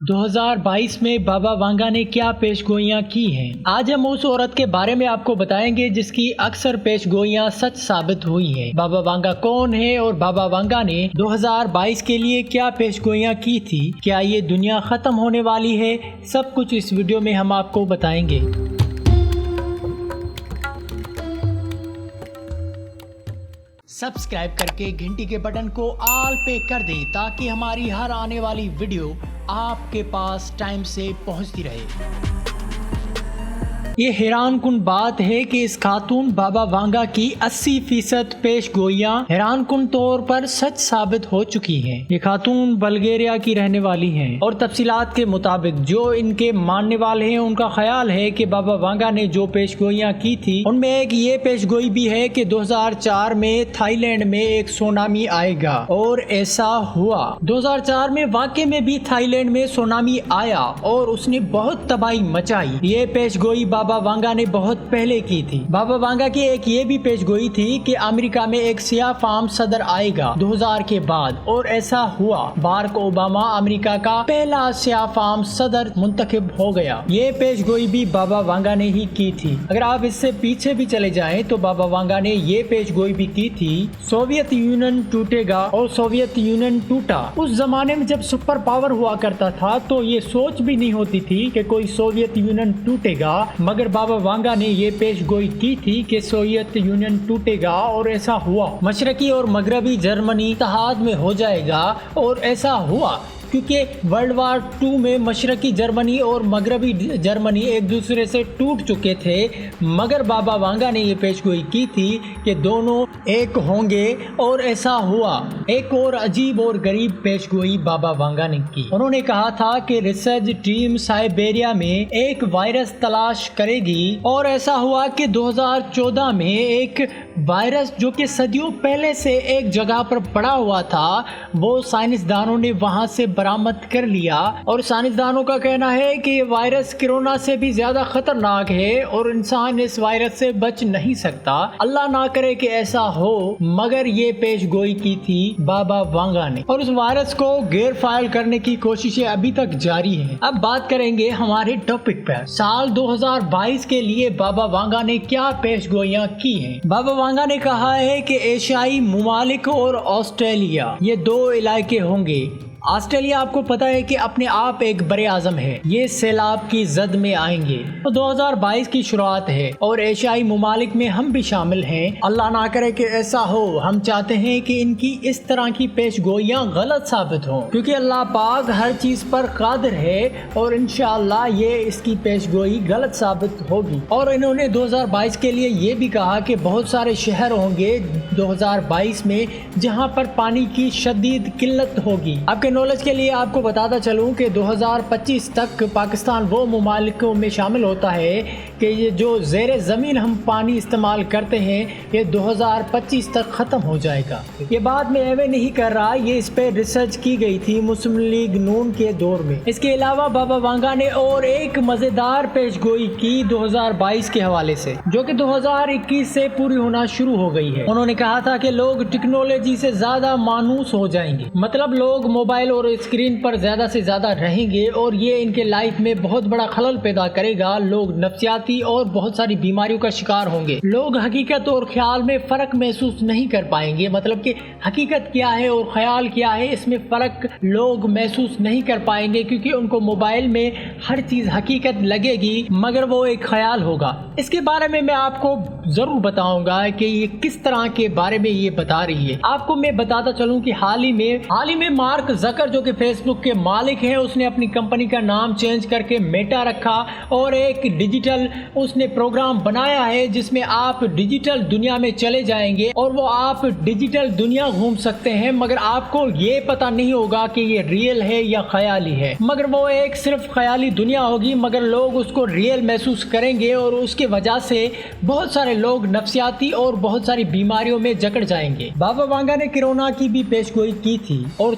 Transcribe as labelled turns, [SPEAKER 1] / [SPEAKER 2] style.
[SPEAKER 1] 2022 میں بابا وانگا نے کیا پیش گوئیاں کی ہیں؟ آج ہم اس عورت کے بارے میں آپ کو بتائیں گے جس کی اکثر پیش گوئیاں سچ ثابت ہوئی ہیں۔ بابا وانگا کون ہے اور بابا وانگا نے 2022 کے لیے کیا پیش گوئیاں کی تھی؟ کیا یہ دنیا ختم ہونے والی ہے؟ سب کچھ اس ویڈیو میں ہم آپ کو بتائیں گے۔ سبسکرائب کر کے گھنٹی کے بٹن کو آل پہ کر دیں تاکہ ہماری ہر آنے والی ویڈیو آپ کے پاس ٹائم سے پہنچتی رہے۔ یہ حیران کن بات ہے کہ اس خاتون بابا وانگا کی 80% پیش گوئیاں حیران کن طور پر سچ ثابت ہو چکی ہیں۔ یہ خاتون بلغیریا کی رہنے والی ہیں اور تفصیلات کے مطابق جو ان کے ماننے والے ہیں ان کا خیال ہے کہ بابا وانگا نے جو پیش گوئیاں کی تھی ان میں ایک یہ پیش گوئی بھی ہے کہ 2004 میں تھائی لینڈ میں ایک سونامی آئے گا، اور ایسا ہوا۔ 2004 میں واقع میں بھی تھائی لینڈ میں سونامی آیا اور اس نے بہت تباہی مچائی۔ یہ پیش گوئی بابا وانگا نے بہت پہلے کی تھی۔ بابا وانگا کی ایک یہ بھی پیش گوئی تھی کہ امریکہ میں ایک سیاہ فام صدر آئے گا 2000 کے بعد، اور ایسا ہوا۔ باراک اوباما امریکہ کا پہلا سیاہ فام صدر منتخب ہو گیا۔ یہ پیش گوئی بھی بابا وانگا نے ہی کی تھی۔ اگر آپ اس سے پیچھے بھی چلے جائیں تو بابا وانگا نے یہ پیش گوئی بھی کی تھی سوویت یونین ٹوٹے گا، اور سوویت یونین ٹوٹا۔ اس زمانے میں جب سپر پاور ہوا کرتا تھا تو یہ سوچ بھی نہیں ہوتی تھی کہ کوئی سوویت یونین ٹوٹے گا، مگر بابا وانگا نے یہ پیش گوئی کی تھی کہ سوویت یونین ٹوٹے گا، اور ایسا ہوا۔ مشرقی اور مغربی جرمنی اتحاد میں ہو جائے گا، اور ایسا ہوا کیونکہ ورلڈ وار 2 میں مشرقی جرمنی اور مغربی جرمنی ایک دوسرے سے ٹوٹ چکے تھے، مگر بابا وانگا نے یہ پیش گوئی کی تھی کہ دونوں ایک ہوں گے، اور ایسا ہوا۔ ایک اور عجیب اور غریب پیش گوئی بابا وانگا نے کی۔ انہوں نے کہا تھا کہ ریسرچ ٹیم سائبیریا میں ایک وائرس تلاش کرے گی، اور ایسا ہوا کہ 2014 میں ایک وائرس جو کہ صدیوں پہلے سے ایک جگہ پر پڑا ہوا تھا وہ سائنسدانوں نے وہاں سے برآمد کر لیا، اور سائنسدانوں کا کہنا ہے کہ یہ وائرس کرونا سے بھی زیادہ خطرناک ہے اور انسان اس وائرس سے بچ نہیں سکتا۔ اللہ نہ کرے کہ ایسا ہو، مگر یہ پیش گوئی کی تھی بابا وانگا نے، اور اس وائرس کو غیر فعال کرنے کی کوششیں ابھی تک جاری ہیں۔ اب بات کریں گے ہمارے ٹاپک پر۔ سال 2022 کے لیے بابا وانگا نے کیا پیش گوئیاں کی ہیں؟ بابا وانگا نے کہا ہے کہ ایشیائی ممالک اور آسٹریلیا یہ 2 علاقے ہوں گے۔ آسٹریلیا آپ کو پتا ہے کہ اپنے آپ ایک بر اعظم ہے، یہ سیلاب کی زد میں آئیں گے، تو 2022 کی شروعات ہے، اور ایشیائی ممالک میں ہم بھی شامل ہیں۔ اللہ نہ کرے کہ ایسا ہو، ہم چاہتے ہیں کہ ان کی اس طرح کی پیش گوئیاں غلط ثابت ہوں، کیونکہ اللہ پاک ہر چیز پر قادر ہے، اور انشاءاللہ یہ اس کی پیش گوئی غلط ثابت ہوگی۔ اور انہوں نے 2022 کے لیے یہ بھی کہا کہ بہت سارے شہر ہوں گے 2022 میں جہاں پر پانی کی شدید قلت ہوگی۔ آپ کے نالج کے لیے آپ کو بتاتا چلوں کہ 2025 تک پاکستان وہ ممالکوں میں شامل ہوتا ہے کہ یہ جو زیر زمین ہم پانی استعمال کرتے ہیں یہ 2025 تک ختم ہو جائے گا۔ یہ بات میں ایوے نہیں کر رہا، یہ اس پہ ریسرچ کی گئی تھی مسلم لیگ نون کے دور میں۔ اس کے علاوہ بابا وانگا نے اور ایک مزیدار پیش گوئی کی 2022 کے حوالے سے، جو کہ 2021 سے پوری ہونا شروع ہو گئی ہے۔ انہوں نے کہا تھا کہ لوگ ٹیکنالوجی سے زیادہ مانوس ہو جائیں گے، مطلب لوگ موبائل اور اسکرین پر زیادہ سے زیادہ رہیں گے، اور یہ ان کے لائف میں بہت بڑا خلل پیدا کرے گا۔ لوگ نفسیاتی اور بہت ساری بیماریوں کا شکار ہوں گے۔ لوگ حقیقت اور خیال میں فرق محسوس نہیں کر پائیں گے، مطلب کہ حقیقت کیا ہے اور خیال کیا ہے اس میں فرق لوگ محسوس نہیں کر پائیں گے، کیونکہ ان کو موبائل میں ہر چیز حقیقت لگے گی مگر وہ ایک خیال ہوگا۔ اس کے بارے میں آپ کو ضرور بتاؤں گا کہ یہ کس طرح کے بارے میں یہ بتا رہی ہے۔ آپ کو میں بتاتا چلوں کہ حال ہی میں مارک زکر جو کہ فیس بک کے مالک ہیں، اس نے اپنی کمپنی کا نام چینج کر کے میٹا رکھا، اور ایک ڈیجیٹل اس نے پروگرام بنایا ہے جس میں آپ ڈیجیٹل دنیا میں چلے جائیں گے، اور وہ آپ ڈیجیٹل دنیا گھوم سکتے ہیں، مگر آپ کو یہ پتا نہیں ہوگا کہ یہ ریئل ہے یا خیالی ہے، مگر وہ ایک صرف خیالی دنیا ہوگی، مگر لوگ اس کو ریئل محسوس کریں گے، اور اس کے وجہ سے بہت سارے لوگ نفسیاتی اور بہت ساری بیماریوں میں جکڑ جائیں گے۔ بابا وانگا نے کرونا کی بھی پیش گوئی کی تھی، اور